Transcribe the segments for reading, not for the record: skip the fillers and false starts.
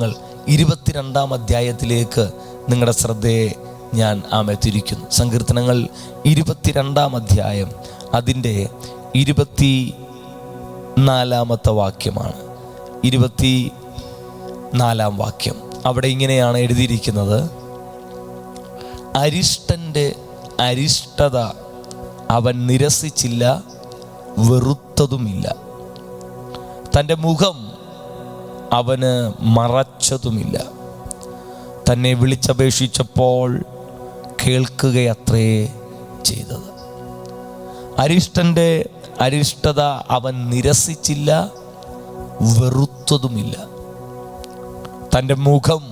22 അധ്യായത്തിലേക്ക് നിങ്ങളുടെ ശ്രദ്ധയെ ഞാൻ തിരിക്കുന്നു. സങ്കീർത്തനങ്ങൾ 22 അധ്യായം അതിൻ്റെ 24 വാക്യമാണ്. 24 വാക്യം. അവിടെ ഇങ്ങനെയാണ് എഴുതിയിരിക്കുന്നത്: അരിഷ്ടൻ്റെ അരിഷ്ടത അവൻ നിരസിച്ചില്ല, വെറുത്തതുമില്ല. തൻ്റെ മുഖം അവന് മറച്ചതുമില്ല. തന്നെ വിളിച്ചപേക്ഷിച്ചപ്പോൾ കേൾക്കുകയത്രേ ചെയ്തത്. അരിഷ്ടൻ്റെ അരിഷ്ടത അവൻ നിരസിച്ചില്ല, വെറുത്തതുമില്ല. തൻ്റെ മുഖം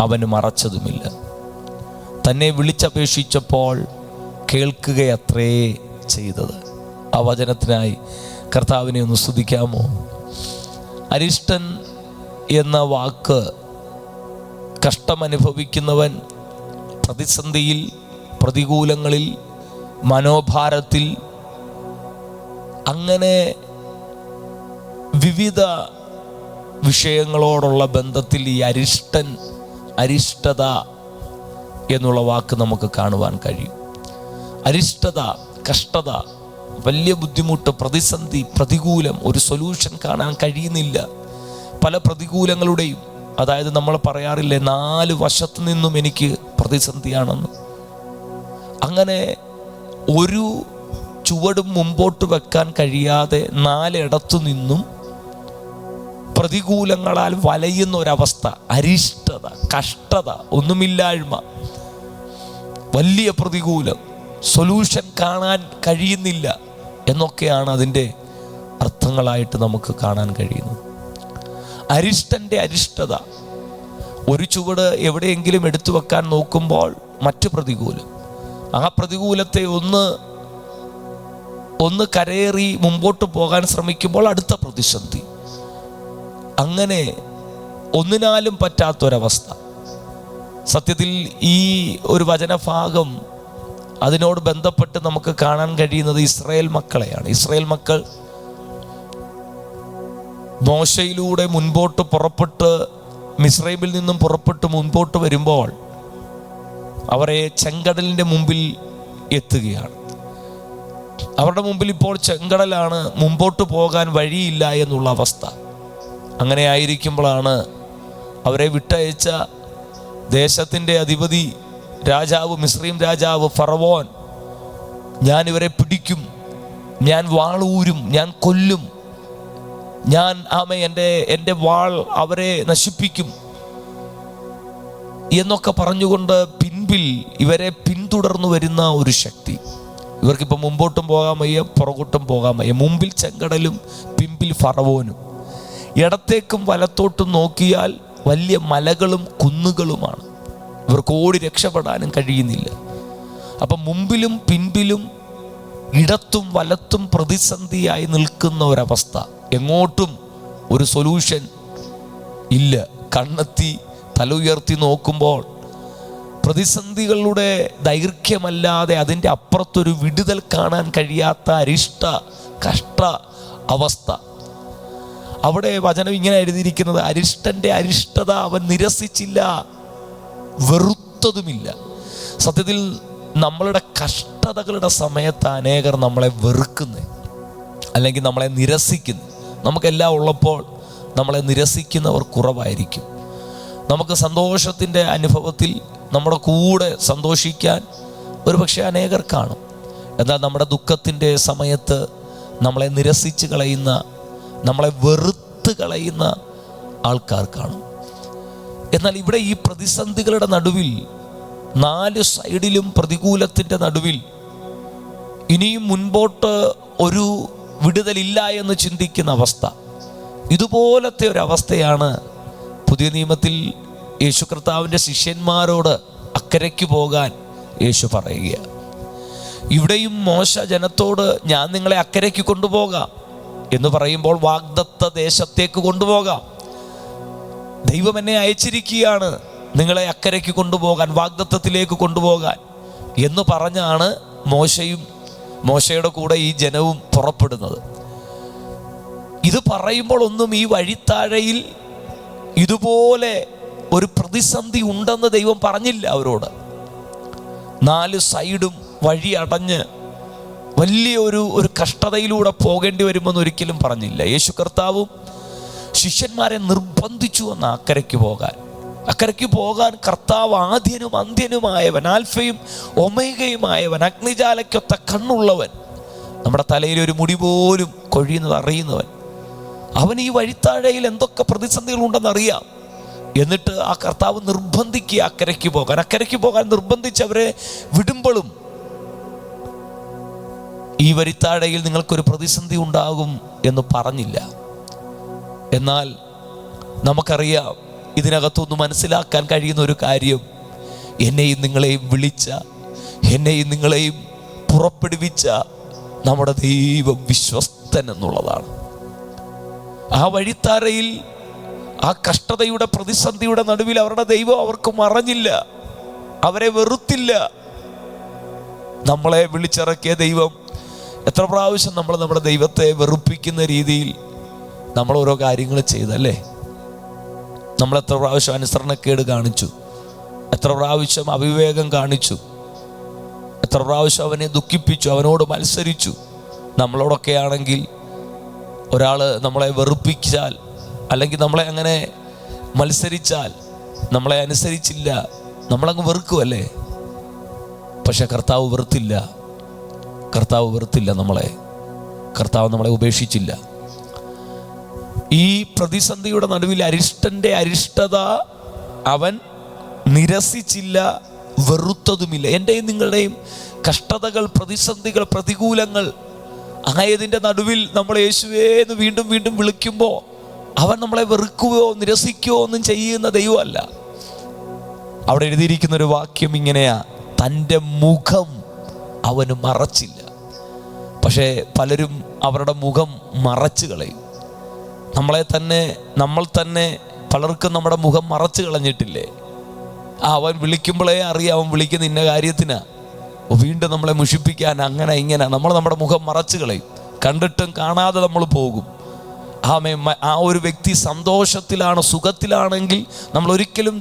അവന് മറച്ചതുമില്ല. തന്നെ വിളിച്ചപേക്ഷിച്ചപ്പോൾ കേൾക്കുകയത്രേ ചെയ്തത്. ആ വചനത്തിനായി കർത്താവിനെ ഒന്ന് സ്തുതിക്കാമോ? അരിഷ്ടൻ എന്ന വാക്ക് കഷ്ടമനുഭവിക്കുന്നവൻ, പ്രതിസന്ധിയിൽ, പ്രതികൂലങ്ങളിൽ, മനോഭാരത്തിൽ, അങ്ങനെ വിവിധ വിഷയങ്ങളോടുള്ള ബന്ധത്തിൽ ഈ അരിഷ്ടത എന്നുള്ള വാക്ക് നമുക്ക് കാണുവാൻ കഴിയും. അരിഷ്ടത, കഷ്ടത, വലിയ ബുദ്ധിമുട്ട്, പ്രതിസന്ധി, പ്രതികൂലം, ഒരു സൊല്യൂഷൻ കാണാൻ കഴിയുന്നില്ല. പല പ്രതികൂലങ്ങളുടെയും, അതായത് നമ്മൾ പറയാറില്ലേ 4 വശത്തു നിന്നും എനിക്ക് പ്രതിസന്ധിയാണെന്ന്. അങ്ങനെ ഒരു ചുവടും മുമ്പോട്ട് വെക്കാൻ കഴിയാതെ 4 ഇടത്തു നിന്നും പ്രതികൂലങ്ങളാൽ വലയുന്ന ഒരവസ്ഥ. അരിഷ്ടത, കഷ്ടത, ഒന്നുമില്ലായ്മ, വലിയ പ്രതികൂലം, സൊല്യൂഷൻ കാണാൻ കഴിയുന്നില്ല എന്നൊക്കെയാണ് അതിൻ്റെ അർത്ഥങ്ങളായിട്ട് നമുക്ക് കാണാൻ കഴിയുന്നത്. അരിഷ്ടൻ്റെ അരിഷ്ടത, ഒരു ചുവട് എവിടെയെങ്കിലും എടുത്തു വെക്കാൻ നോക്കുമ്പോൾ മറ്റു പ്രതികൂലം, ആ പ്രതികൂലത്തെ ഒന്ന് കരയേറി മുമ്പോട്ട് പോകാൻ ശ്രമിക്കുമ്പോൾ അടുത്ത പ്രതിസന്ധി, അങ്ങനെ ഒന്നിനാലും പറ്റാത്തൊരവസ്ഥ. സത്യത്തിൽ ഈ ഒരു വചനഭാഗം, അതിനോട് ബന്ധപ്പെട്ട് നമുക്ക് കാണാൻ കഴിയുന്നത് ഇസ്രായേൽ മക്കളെയാണ്. ഇസ്രായേൽ മക്കൾ മോശയിലൂടെ മുൻപോട്ട് പുറപ്പെട്ട്, മിസ്രൈമിൽ നിന്നും പുറപ്പെട്ട് മുൻപോട്ട് വരുമ്പോൾ അവരെ ചെങ്കടലിൻ്റെ മുമ്പിൽ എത്തുകയാണ്. അവരുടെ മുമ്പിൽ ഇപ്പോൾ ചെങ്കടലാണ്, മുമ്പോട്ട് പോകാൻ വഴിയില്ല എന്നുള്ള അവസ്ഥ. അങ്ങനെ ആയിരിക്കുമ്പോഴാണ് അവരെ വിട്ടയച്ച ദേശത്തിൻ്റെ അധിപതി, രാജാവ്, മിസ്രൈം രാജാവ് ഫറവോൻ, ഞാൻ ഇവരെ പിടിക്കും, ഞാൻ വാളൂരും, ഞാൻ കൊല്ലും, ഞാൻ എൻ്റെ വാൾ അവരെ നശിപ്പിക്കും എന്നൊക്കെ പറഞ്ഞുകൊണ്ട് പിൻപിൽ ഇവരെ പിന്തുടർന്നു വരുന്ന ഒരു ശക്തി. ഇവർക്കിപ്പോൾ മുമ്പോട്ടും പോകാൻ വയ്യ, പുറകോട്ടും പോകാൻ വയ്യ. മുമ്പിൽ ചെങ്കടലും, പിൻപിൽ ഫറവോനും. ഇടത്തേക്കും വലത്തോട്ടും നോക്കിയാൽ വലിയ മലകളും കുന്നുകളുമാണ്. ഇവർക്ക് ഓടി രക്ഷപ്പെടാനും കഴിയുന്നില്ല. അപ്പം മുമ്പിലും പിൻപിലും ഇടത്തും വലത്തും പ്രതിസന്ധിയായി നിൽക്കുന്ന ഒരവസ്ഥ. എങ്ങോട്ടും ഒരു സൊല്യൂഷൻ ഇല്ല. കണ്ണെത്തി തല ഉയർത്തി നോക്കുമ്പോൾ പ്രതിസന്ധികളുടെ ദൈർഘ്യമല്ലാതെ അതിൻ്റെ അപ്പുറത്തൊരു വിടുതൽ കാണാൻ കഴിയാത്ത കഷ്ട അവസ്ഥ. അവിടെ വചനം ഇങ്ങനെ എഴുതിയിരിക്കുന്നത്: അരിഷ്ടൻ്റെ അരിഷ്ടത അവൻ നിരസിച്ചില്ല, വെറുത്തതുമില്ല. സത്യത്തിൽ നമ്മളുടെ കഷ്ടതകളുടെ സമയത്ത് അനേകർ നമ്മളെ വെറുക്കുന്നു, അല്ലെങ്കിൽ നമ്മളെ നിരസിക്കുന്നു. നമുക്കെല്ലാം ഉള്ളപ്പോൾ നമ്മളെ നിരസിക്കുന്നവർ കുറവായിരിക്കും. നമുക്ക് സന്തോഷത്തിൻ്റെ അനുഭവത്തിൽ നമ്മുടെ കൂടെ സന്തോഷിക്കാൻ ഒരുപക്ഷെ അനേകർ കാണും. എന്നാൽ നമ്മുടെ ദുഃഖത്തിൻ്റെ സമയത്ത് നമ്മളെ നിരസിച്ച് കളയുന്ന, നമ്മളെ വെറുത്ത് കളയുന്ന ആൾക്കാർ കാണും. എന്നാൽ ഇവിടെ ഈ പ്രതിസന്ധികളുടെ നടുവിൽ, 4 സൈഡിലും പ്രതികൂലത്തിൻ്റെ നടുവിൽ ഇനിയും മുൻപോട്ട് ഒരു വിടുതലില്ല എന്ന് ചിന്തിക്കുന്ന അവസ്ഥ, ഇതുപോലത്തെ ഒരവസ്ഥയാണ് പുതിയ നിയമത്തിൽ യേശു കർത്താവിൻ്റെ ശിഷ്യന്മാരോട് അക്കരയ്ക്ക് പോകാൻ യേശു പറയുക. ഇവിടെയും മോശ ജനത്തോട് ഞാൻ നിങ്ങളെ അക്കരയ്ക്ക് കൊണ്ടുപോകാം എന്ന് പറയുമ്പോൾ വാഗ്ദത്ത ദേശത്തേക്ക് കൊണ്ടുപോകാം, ദൈവം എന്നെ അയച്ചിരിക്കുകയാണ് നിങ്ങളെ അക്കരയ്ക്ക് കൊണ്ടുപോകാൻ, വാഗ്ദത്തത്തിലേക്ക് കൊണ്ടുപോകാൻ എന്ന് പറഞ്ഞാണ് മോശയുടെ കൂടെ ഈ ജനവും പുറപ്പെടുന്നത്. ഇത് പറയുമ്പോൾ ഒന്നും ഈ വഴിത്താഴയിൽ ഇതുപോലെ ഒരു പ്രതിസന്ധി ഉണ്ടെന്ന് ദൈവം പറഞ്ഞില്ല അവരോട്. 4 സൈഡും വഴി അടഞ്ഞ് വലിയ ഒരു കഷ്ടതയിലൂടെ പോകേണ്ടി വരുമെന്ന് ഒരിക്കലും പറഞ്ഞില്ല. യേശു കർത്താവും ശിഷ്യന്മാരെ നിർബന്ധിച്ചു എന്ന് അക്കരയ്ക്ക് പോകാൻ കർത്താവ് ആദ്യനും അന്ത്യനുമായവൻ, ആൽഫയും ഒമേഗയുമായവൻ, അഗ്നിജാലയ്ക്കൊത്ത കണ്ണുള്ളവൻ, നമ്മുടെ തലയിൽ ഒരു മുടി പോലും കൊഴിയുന്നത് അറിയുന്നവൻ, അവൻ ഈ വഴിത്താഴയിൽ എന്തൊക്കെ പ്രതിസന്ധികൾ ഉണ്ടെന്നറിയാം. എന്നിട്ട് ആ കർത്താവ് നിർബന്ധിക്കുക അക്കരയ്ക്ക് പോകാൻ നിർബന്ധിച്ച് അവരെ വിടുമ്പോഴും ഈ വഴിത്താഴയിൽ നിങ്ങൾക്കൊരു പ്രതിസന്ധി ഉണ്ടാകും എന്ന് പറഞ്ഞില്ല. എന്നാൽ നമുക്കറിയാം, ഇതിനകത്തൊന്ന് മനസ്സിലാക്കാൻ കഴിയുന്ന ഒരു കാര്യം, എന്നെയും നിങ്ങളെയും വിളിച്ച, എന്നെയും നിങ്ങളെയും പുറപ്പെടുവിച്ച നമ്മുടെ ദൈവം വിശ്വസ്തൻ എന്നുള്ളതാണ്. ആ വഴിത്താരയിൽ, ആ കഷ്ടതയുടെ പ്രതിസന്ധിയുടെ നടുവിൽ അവരുടെ ദൈവം അവർക്ക് മറഞ്ഞില്ല, അവരെ വെറുത്തില്ല. നമ്മളെ വിളിച്ചിറക്കിയ ദൈവം, എത്ര പ്രാവശ്യം നമ്മൾ നമ്മുടെ ദൈവത്തെ വെറുപ്പിക്കുന്ന രീതിയിൽ നമ്മൾ ഓരോ കാര്യങ്ങൾ ചെയ്തല്ലേ? നമ്മൾ എത്ര പ്രാവശ്യം അനുസരണക്കേട് കാണിച്ചു, എത്ര പ്രാവശ്യം അവിവേകം കാണിച്ചു, എത്ര പ്രാവശ്യം അവനെ ദുഃഖിപ്പിച്ചു, അവനോട് മത്സരിച്ചു. നമ്മളോടൊക്കെ ആണെങ്കിൽ ഒരാൾ നമ്മളെ വെറുപ്പിച്ചാൽ, അല്ലെങ്കിൽ നമ്മളെ അങ്ങനെ മത്സരിച്ചാൽ, നമ്മളെ അനുസരിച്ചില്ല, നമ്മളങ്ങ് വെറുക്കുമല്ലേ? പക്ഷെ കർത്താവ് വെറുത്തില്ല നമ്മളെ. കർത്താവ് നമ്മളെ ഉപേക്ഷിച്ചില്ല. ഈ പ്രതിസന്ധിയുടെ നടുവിൽ അരിഷ്ടൻ്റെ അരിഷ്ടത അവൻ നിരസിച്ചില്ല, വെറുത്തതുമില്ല. എൻ്റെയും നിങ്ങളുടെയും കഷ്ടതകൾ, പ്രതിസന്ധികൾ, പ്രതികൂലങ്ങൾ ആയതിൻ്റെ നടുവിൽ നമ്മൾ യേശുവേന്ന് വീണ്ടും വീണ്ടും വിളിക്കുമ്പോൾ അവൻ നമ്മളെ വെറുക്കുകയോ നിരസിക്കുകയോ ഒന്നും ചെയ്യുന്ന ദൈവമല്ല. അവിടെ എഴുതിയിരിക്കുന്നൊരു വാക്യം ഇങ്ങനെയാ, തൻ്റെ മുഖം അവന് മറച്ചില്ല. പക്ഷേ പലരും അവരുടെ മുഖം മറച്ചു കളയും. നമ്മൾ തന്നെ പലർക്കും നമ്മുടെ മുഖം മറച്ചു കളഞ്ഞിട്ടില്ലേ? അവൻ വിളിക്കുമ്പോഴേ അറിയാം അവൻ വിളിക്കുന്ന ഇന്ന കാര്യത്തിനാ, വീണ്ടും നമ്മളെ മുഷിപ്പിക്കാൻ, അങ്ങനെ ഇങ്ങനെ നമ്മുടെ മുഖം മറച്ചു കളയും. കണ്ടിട്ടും കാണാതെ നമ്മൾ പോകും. ആ ഒരു വ്യക്തി സന്തോഷത്തിലാണ്, സുഖത്തിലാണെങ്കിൽ നമ്മൾ ഒരിക്കലും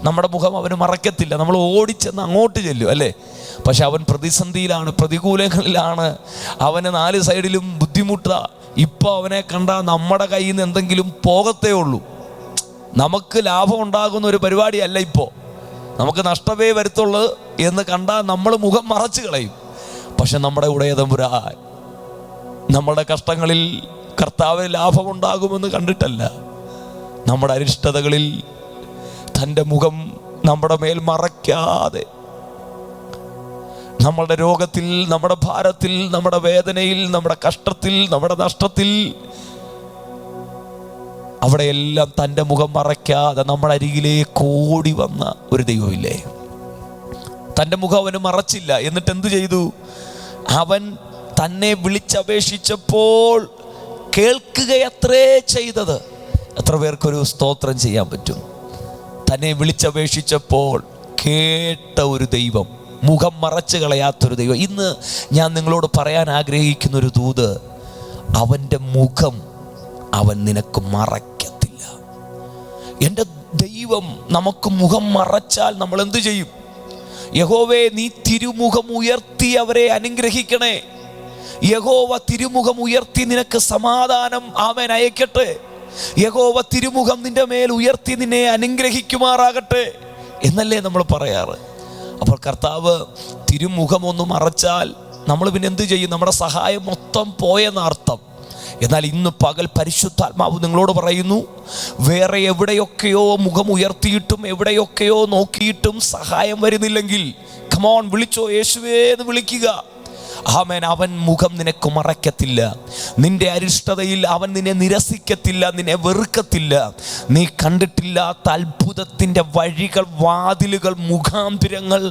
നമ്മുടെ മുഖം അവന് മറക്കത്തില്ല. നമ്മൾ ഓടിച്ചെന്ന് അങ്ങോട്ട് ചെല്ലും അല്ലേ? പക്ഷെ അവൻ പ്രതിസന്ധിയിലാണ്, പ്രതികൂലങ്ങളിലാണ്, അവന് 4 സൈഡിലും ബുദ്ധിമുട്ടാ. ഇപ്പോൾ അവനെ കണ്ടാൽ നമ്മുടെ കയ്യിൽ നിന്ന് എന്തെങ്കിലും പോകത്തേ ഉള്ളൂ. നമുക്ക് ലാഭം ഉണ്ടാകുന്ന ഒരു പരിപാടിയല്ല ഇപ്പോൾ, നമുക്ക് നഷ്ടമേ വരുത്തുള്ളൂ എന്ന് കണ്ടാൽ നമ്മൾ മുഖം മറച്ചു കളയും. പക്ഷെ നമ്മുടെ ഉടയ തമ്പുരാൻ നമ്മുടെ കഷ്ടങ്ങളിൽ കർത്താവിന് ലാഭമുണ്ടാകുമെന്ന് കണ്ടിട്ടല്ല, നമ്മുടെ അരിഷ്ടതകളിൽ തൻ്റെ മുഖം നമ്മുടെ മേൽ മറയ്ക്കാതെ, നമ്മുടെ രോഗത്തിൽ, നമ്മുടെ ഭാരത്തിൽ, നമ്മുടെ വേദനയിൽ, നമ്മുടെ കഷ്ടത്തിൽ, നമ്മുടെ നഷ്ടത്തിൽ, അവിടെയെല്ലാം തൻ്റെ മുഖം മറയ്ക്കാതെ നമ്മുടെ അരികിലേക്ക് ഓടി വന്ന ഒരു ദൈവമില്ലേ? തൻ്റെ മുഖം അവന് മറച്ചില്ല. എന്നിട്ട് എന്തു ചെയ്തു? അവൻ തന്നെ വിളിച്ചപേക്ഷിച്ചപ്പോൾ കേൾക്കുകയത്രേ ചെയ്തത്. എത്ര പേർക്കൊരു സ്തോത്രം ചെയ്യാൻ പറ്റും? തന്നെ വിളിച്ചപേക്ഷിച്ചപ്പോൾ കേട്ട ഒരു ദൈവം, മുഖം മറച്ചു കളയാത്തൊരു ദൈവം. ഇന്ന് ഞാൻ നിങ്ങളോട് പറയാൻ ആഗ്രഹിക്കുന്നൊരു ദൂത്, അവൻ്റെ മുഖം അവൻ നിനക്ക് മറയ്ക്കത്തില്ല. എൻ്റെ ദൈവം നമുക്ക് മുഖം മറച്ചാൽ നമ്മൾ എന്തു ചെയ്യും? യഹോവേ, നീ തിരുമുഖം ഉയർത്തി അവരെ അനുഗ്രഹിക്കണേ. യഹോവ തിരുമുഖം ഉയർത്തി നിനക്ക് സമാധാനം അവൻ അയക്കട്ടെ. യഹോവ തിരുമുഖം നിന്റെ മേൽ ഉയർത്തി നിന്നെ അനുഗ്രഹിക്കുമാറാകട്ടെ എന്നല്ലേ നമ്മൾ പറയാറ്. അപ്പോൾ കർത്താവ് തിരുമുഖം ഒന്ന് മറച്ചാൽ നമ്മൾ പിന്നെ എന്ത് ചെയ്യും? നമ്മുടെ സഹായം മൊത്തം പോയെന്നർത്ഥം. എന്നാൽ ഇന്ന് പകൽ പരിശുദ്ധാത്മാവ് നിങ്ങളോട് പറയുന്നു, വേറെ എവിടെയൊക്കെയോ മുഖം ഉയർത്തിയിട്ടും എവിടെയൊക്കെയോ നോക്കിയിട്ടും സഹായം വരുന്നില്ലെങ്കിൽ, കമോൺ, വിളിച്ചോ, യേശുവേ എന്ന് വിളിക്കുക. ആമേൻ. അവൻ മുഖം നിനക്ക് മറയ്ക്കത്തില്ല. നിന്റെ അരിഷ്ടതയിൽ അവൻ നിന്നെ നിരസിക്കത്തില്ല, നിന്നെ വെറുക്കത്തില്ല. നീ കണ്ടിട്ടില്ലാത്ത അത്ഭുതത്തിൻ്റെ വഴികൾ, വാതിലുകൾ, മുഖാന്തിരങ്ങൾ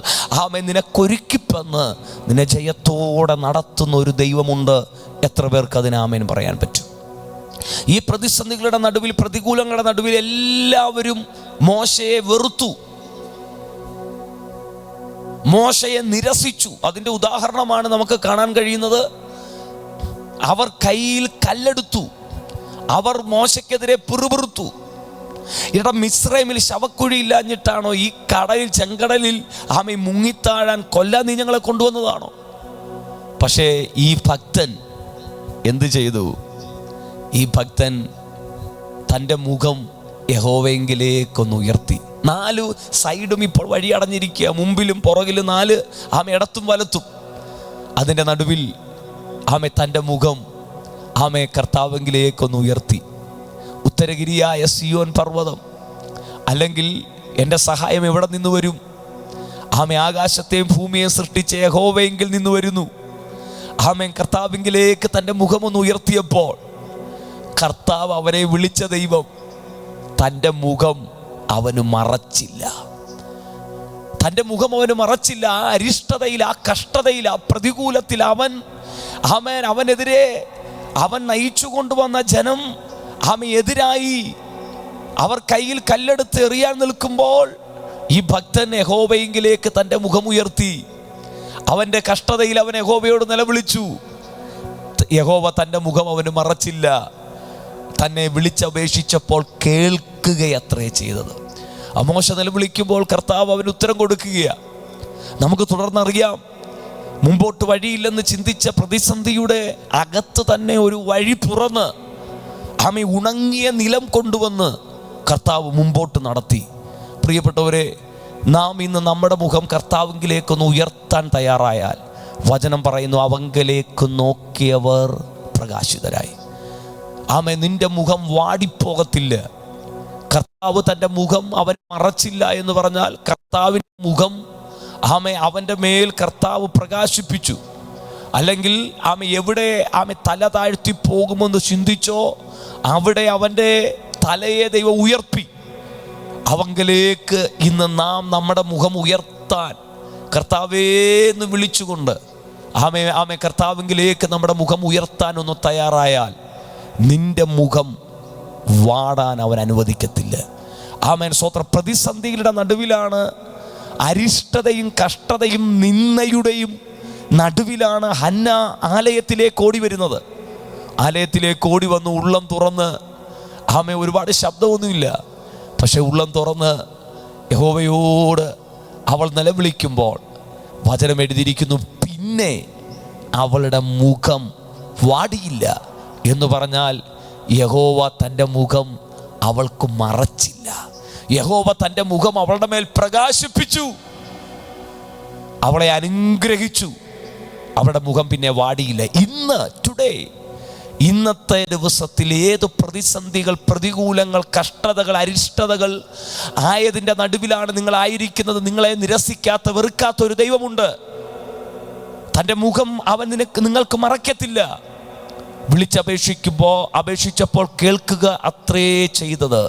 ആമേൻ നിനക്കൊരുക്കിപ്പന്ന് നിന്നെ ജയത്തോടെ നടത്തുന്ന ഒരു ദൈവമുണ്ട്. എത്ര പേർക്ക് അതിന് ആമേൻ പറയാൻ പറ്റും? ഈ പ്രതിസന്ധികളുടെ നടുവിൽ, പ്രതികൂലങ്ങളുടെ നടുവിൽ എല്ലാവരും മോശയെ വെറുത്തു, മോശയെ നിരസിച്ചു. അതിൻ്റെ ഉദാഹരണമാണ് നമുക്ക് കാണാൻ കഴിയുന്നത്. അവർ കയ്യിൽ കല്ലെടുത്തു, അവർ മോശയ്ക്കെതിരെ പിറുപിറുത്തു, ഇവിടെ മിസ്രൈമിൽ ശവക്കുഴി ഇല്ലാഞ്ഞിട്ടാണോ? ഈ കടലിൽ, ചെങ്കടലിൽ മുങ്ങിത്താഴാൻ, കൊല്ലാൻ നീ ഞങ്ങളെ കൊണ്ടുവന്നതാണോ? പക്ഷേ ഈ ഭക്തൻ എന്ത് ചെയ്തു? ഈ ഭക്തൻ തൻ്റെ മുഖം യഹോവയെങ്കിലേക്കൊന്ന് ഉയർത്തി. 4 സൈഡും ഇപ്പോൾ വഴി അടഞ്ഞിരിക്കുക, മുമ്പിലും പുറകിലും 4 ഇടത്തും വലത്തും. അതിൻ്റെ നടുവിൽ തൻ്റെ മുഖം കർത്താവെങ്കിലേക്കൊന്ന് ഉയർത്തി. ഉത്തരഗിരിയായ സിയോൻ പർവ്വതം, അല്ലെങ്കിൽ എൻ്റെ സഹായം എവിടെ നിന്ന് വരും? ആകാശത്തെയും ഭൂമിയെയും സൃഷ്ടിച്ച യഹോവയെങ്കിൽ നിന്ന് വരുന്നു. കർത്താവെങ്കിലേക്ക് തൻ്റെ മുഖമൊന്ന് ഉയർത്തിയപ്പോൾ കർത്താവ് അവനെ വിളിച്ച ദൈവം തൻ്റെ മുഖം അവന് മറച്ചില്ല. തൻ്റെ മുഖം അവന് മറച്ചില്ല. ആ അരിഷ്ടതയിൽ, ആ കഷ്ടതയിൽ, ആ പ്രതികൂലത്തിൽ അവനെതിരെ അവൻ നയിച്ചു കൊണ്ടുവന്ന ജനം എതിരായി അവർ കയ്യിൽ കല്ലെടുത്ത് എറിയാൻ നിൽക്കുമ്പോൾ ഈ ഭക്തൻ യഹോവയെങ്കിലേക്ക് തൻ്റെ മുഖം ഉയർത്തി. അവൻ്റെ കഷ്ടതയിൽ അവൻ യഹോവയോട് നിലവിളിച്ചു. യഹോവ തൻ്റെ മുഖം അവന് മറച്ചില്ല. തന്നെ വിളിച്ചപേക്ഷിച്ചപ്പോൾ കേൾക്കുകയത്രേ ചെയ്തത്. മോശ നിലവിളിക്കുമ്പോൾ കർത്താവ് അവന് ഉത്തരം കൊടുക്കുകയാണ്. നമുക്ക് തുടർന്നറിയാം, മുമ്പോട്ട് വഴിയില്ലെന്ന് ചിന്തിച്ച പ്രതിസന്ധിയുടെ അകത്ത് തന്നെ ഒരു വഴി തുറന്ന് ഉണങ്ങിയ നിലം കൊണ്ടുവന്ന് കർത്താവ് മുമ്പോട്ട് നടത്തി. പ്രിയപ്പെട്ടവരെ, നാം ഇന്ന് നമ്മുടെ മുഖം കർത്താവിങ്കിലേക്കൊന്ന് ഉയർത്താൻ തയ്യാറായാൽ, വചനം പറയുന്നു, അവങ്കിലേക്ക് നോക്കിയവർ പ്രകാശിതരായി. നിന്റെ മുഖം വാടിപ്പോകത്തില്ല. കർത്താവ് തൻ്റെ മുഖം അവൻ മറച്ചില്ല എന്ന് പറഞ്ഞാൽ കർത്താവിൻ്റെ മുഖം അവൻ്റെ മേൽ കർത്താവ് പ്രകാശിപ്പിച്ചു. അല്ലെങ്കിൽ എവിടെ തല താഴ്ത്തി പോകുമെന്ന് ചിന്തിച്ചോ അവിടെ അവൻ്റെ തലയെ ദൈവം ഉയർത്തി. അവങ്കിലേക്ക് ഇന്ന് നാം നമ്മുടെ മുഖം ഉയർത്താൻ കർത്താവേന്ന് വിളിച്ചുകൊണ്ട് കർത്താവിങ്കിലേക്ക് നമ്മുടെ മുഖം ഉയർത്താൻ ഒന്ന് തയ്യാറായാൽ നിന്റെ മുഖം വാടാൻ അവൻ അനുവദിക്കത്തില്ല. സ്തോത്രം. പ്രതിസന്ധികളുടെ നടുവിലാണ്, അരിഷ്ടതയും കഷ്ടതയും നിന്ദയുടെയും നടുവിലാണ് ഹന്ന ആലയത്തിലേക്ക് ഓടി വരുന്നത്. ആലയത്തിലേക്ക് ഓടി വന്ന് ഉള്ളം തുറന്ന് ഒരുപാട് ശബ്ദമൊന്നുമില്ല, പക്ഷെ ഉള്ളം തുറന്ന് യഹോവയോട് അവൾ നിലവിളിക്കുമ്പോൾ വചനം എഴുതിയിരിക്കുന്നു, പിന്നെ അവളുടെ മുഖം വാടിയില്ല എന്ന് പറഞ്ഞാൽ യഹോവ തൻ്റെ മുഖം അവൾക്ക് മറച്ചില്ല. യഹോവ തൻ്റെ മുഖം അവളുടെ മേൽ പ്രകാശിപ്പിച്ചു, അവളെ അനുഗ്രഹിച്ചു. അവളുടെ മുഖം പിന്നെ വാടിയില്ല. ഇന്നത്തെ ദിവസത്തിൽ ഏത് പ്രതിസന്ധികൾ, പ്രതികൂലങ്ങൾ, കഷ്ടതകൾ, അരിഷ്ടതകൾ ആയതിൻ്റെ നടുവിലാണ് നിങ്ങളായിരിക്കുന്നത്, നിങ്ങളെ നിരസിക്കാത്ത, വെറുക്കാത്ത ഒരു ദൈവമുണ്ട്. തൻ്റെ മുഖം അവൻ നിങ്ങൾക്ക് മറക്കത്തില്ല. അപേക്ഷിച്ചപ്പോൾ കേൾക്കുക അത്രേ ചെയ്തത്.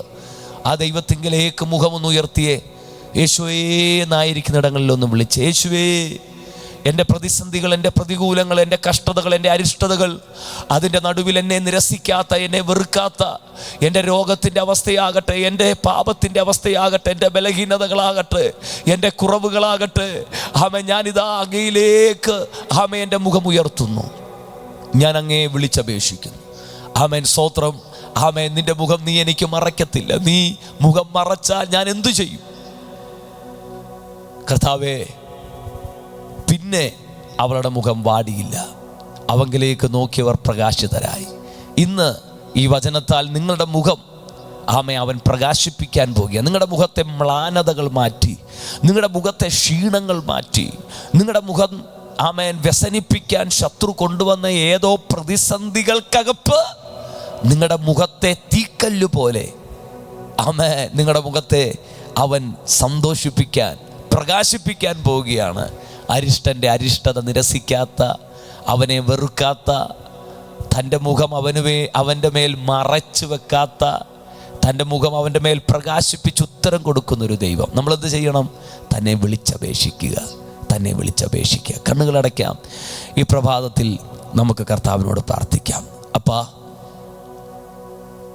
ആ ദൈവത്തിങ്കിലേക്ക് മുഖമൊന്ന് ഉയർത്തിയേ. യേശുവേ എന്നായിരിക്കുന്ന ഇടങ്ങളിലൊന്നും വിളിച്ച്, യേശുവേ, എൻ്റെ പ്രതിസന്ധികൾ, എൻ്റെ പ്രതികൂലങ്ങൾ, എൻ്റെ കഷ്ടതകൾ, എൻ്റെ അരിഷ്ടതകൾ, അതിൻ്റെ നടുവിൽ എന്നെ നിരസിക്കാത്ത, എന്നെ വെറുക്കാത്ത, എൻ്റെ രോഗത്തിൻ്റെ അവസ്ഥയാകട്ടെ, എൻ്റെ പാപത്തിൻ്റെ അവസ്ഥയാകട്ടെ, എൻ്റെ ബലഹീനതകളാകട്ടെ, എൻ്റെ കുറവുകളാകട്ടെ, ഞാനിതാ അങ്ങയിലേക്ക് എൻ്റെ മുഖം ഉയർത്തുന്നു. ഞാൻ അങ്ങയെ വിളിച്ചപേക്ഷിക്കുന്നു. സ്തോത്രം. നിന്റെ മുഖം നീ എനിക്ക് മറയ്ക്കത്തില്ല. നീ മുഖം മറച്ചാൽ ഞാൻ എന്തു ചെയ്യും? കർത്താവേ, പിന്നെ അവളുടെ മുഖം വാടിയില്ല. അവങ്കിലേക്ക് നോക്കിയവർ പ്രകാശിതരായി. ഇന്ന് ഈ വചനത്താൽ നിങ്ങളുടെ മുഖം അവൻ പ്രകാശിപ്പിക്കാൻ പോകുക. നിങ്ങളുടെ മുഖത്തെ മ്ലാനതകൾ മാറ്റി, നിങ്ങളുടെ മുഖത്തെ ക്ഷീണങ്ങൾ മാറ്റി, നിങ്ങളുടെ മുഖം വ്യസനിപ്പിക്കാൻ ശത്രു കൊണ്ടുവന്ന ഏതോ പ്രതിസന്ധികൾക്കകപ്പ് നിങ്ങളുടെ മുഖത്തെ തീക്കല്ല് പോലെ നിങ്ങളുടെ മുഖത്തെ അവൻ സന്തോഷിപ്പിക്കാൻ, പ്രകാശിപ്പിക്കാൻ പോവുകയാണ്. അരിഷ്ടൻ്റെ അരിഷ്ടത നിരസിക്കാത്ത, അവനെ വെറുക്കാത്ത, തൻ്റെ മുഖം അവൻ്റെ മേൽ മറച്ചു വെക്കാത്ത, തൻ്റെ മുഖം അവൻ്റെ മേൽ പ്രകാശിപ്പിച്ച് ഉത്തരം കൊടുക്കുന്നൊരു ദൈവം. നമ്മളെന്ത് ചെയ്യണം? തന്നെ വിളിച്ചപേക്ഷിക്കുക. കണ്ണുകളടയ്ക്കാം. ഈ പ്രഭാതത്തിൽ നമുക്ക് കർത്താവിനോട് പ്രാർത്ഥിക്കാം. അപ്പാ,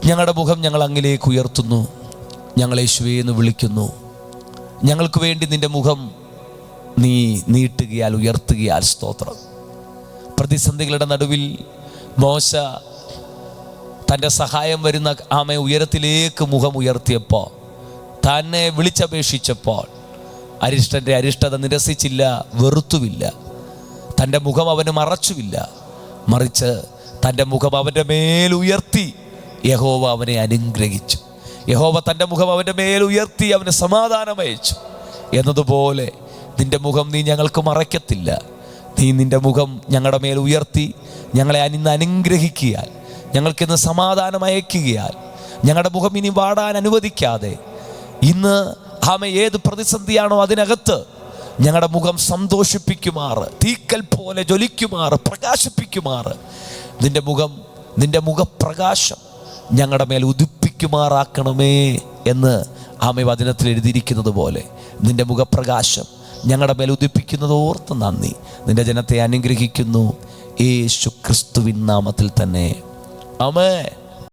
ഞങ്ങളുടെ മുഖം ഞങ്ങൾ അങ്ങിലേക്ക് ഉയർത്തുന്നു. ഞങ്ങൾ യേശുവേ എന്ന് വിളിക്കുന്നു. ഞങ്ങൾക്ക് വേണ്ടി നിൻ്റെ മുഖം നീ നീട്ടുകയാൽ, ഉയർത്തുകയാൽ സ്തോത്രം. പ്രതിസന്ധികളുടെ നടുവിൽ മോശ തൻ്റെ സഹായം വരുന്ന ഉയരത്തിലേക്ക് മുഖം ഉയർത്തിയപ്പോൾ, തന്നെ വിളിച്ചപേക്ഷിച്ചപ്പോൾ അരിഷ്ടൻ്റെ അരിഷ്ടത നിരസിച്ചില്ല, വെറുത്തുമില്ല. തൻ്റെ മുഖം അവന് മറച്ചുമില്ല, മറിച്ച് തൻ്റെ മുഖം അവൻ്റെ മേലുയർത്തി യഹോവ അവനെ അനുഗ്രഹിച്ചു. യഹോവ തൻ്റെ മുഖം അവൻ്റെ മേലുയർത്തി അവന് സമാധാനം അയച്ചു. എന്നതുപോലെ നിൻ്റെ മുഖം നീ ഞങ്ങൾക്ക് മറയ്ക്കത്തില്ല. നീ നിൻ്റെ മുഖം ഞങ്ങളുടെ മേൽ ഉയർത്തി ഞങ്ങളെ ഇന്ന് അനുഗ്രഹിക്കുകയാൽ, ഞങ്ങൾക്കിന്ന് സമാധാനം അയക്കുകയാൽ, ഞങ്ങളുടെ മുഖം ഇനി വാടാൻ അനുവദിക്കാതെ ഇന്ന് ഏത് പ്രതിസന്ധിയാണോ അതിനകത്ത് ഞങ്ങളുടെ മുഖം സന്തോഷിപ്പിക്കുമാറ്, തീക്കൽ പോലെ ജ്വലിക്കുമാറ്, പ്രകാശിപ്പിക്കുമാറ് നിൻ്റെ മുഖപ്രകാശം ഞങ്ങളുടെ മേൽ ഉദിപ്പിക്കുമാറാക്കണമേ എന്ന് വചനത്തിൽ എഴുതിയിരിക്കുന്നത് പോലെ നിൻ്റെ മുഖപ്രകാശം ഞങ്ങളുടെ മേൽ ഉദിപ്പിക്കുന്നത് ഓർത്ത് നന്ദി. നിൻ്റെ ജനത്തെ അനുഗ്രഹിക്കുന്നു യേശു ക്രിസ്തുവിൻ നാമത്തിൽ തന്നെ. ആമേൻ.